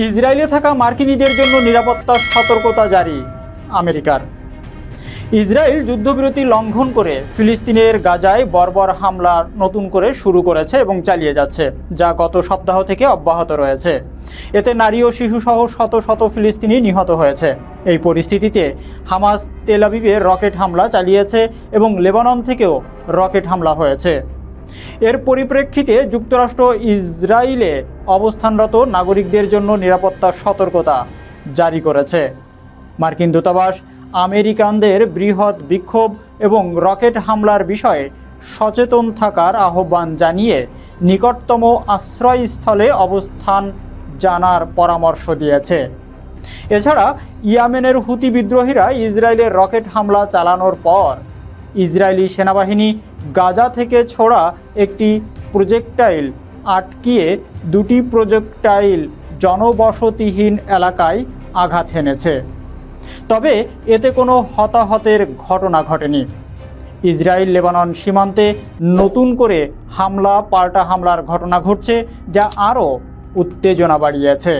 ইসরায়েলে থাকা মার্কিনীদের জন্য নিরাপত্তা সতর্কতা জারি আমেরিকার। ইসরায়েল যুদ্ধবিরতি লঙ্ঘন করে ফিলিস্তিনের গাজায় বর্বর হামলা নতুন করে শুরু করেছে এবং চালিয়ে যাচ্ছে, যা গত সপ্তাহ থেকে অব্যাহত রয়েছে। এতে নারী ও শিশুসহ শত শত ফিলিস্তিনি নিহত হয়েছে। এই পরিস্থিতিতে হামাস তেল আবিবে রকেট হামলা চালিয়েছে এবং লেবানন থেকেও রকেট হামলা হয়েছে। এর পরিপ্রেক্ষিতে যুক্তরাষ্ট্র ইসরায়েলে অবস্থানরত নাগরিকদের জন্য নিরাপত্তা সতর্কতা জারি করেছে। মার্কিন দূতাবাস আমেরিকানদের বৃহৎ বিক্ষোভ এবং রকেট হামলার বিষয়ে সচেতন থাকার আহ্বান জানিয়ে নিকটতম আশ্রয়স্থলে অবস্থান জানার পরামর্শ দিয়েছে। এছাড়া ইয়েমেনের হুতি বিদ্রোহীরা ইসরায়েলের রকেট হামলা চালানোর পর ইসরায়েলি সেনাবাহিনী গাজা থেকে ছোড়া একটি প্রজেক্টাইল আটকিয়ে দুটি প্রজেক্টাইল জনবসতিহীন এলাকায় আঘাত হেনেছে। তবে এতে কোনো হতাহতের ঘটনা ঘটেনি। ইসরায়েল লেবানন সীমান্তে নতুন করে পাল্টা হামলার ঘটনা ঘটছে, যা আরও উত্তেজনা বাড়িয়েছে।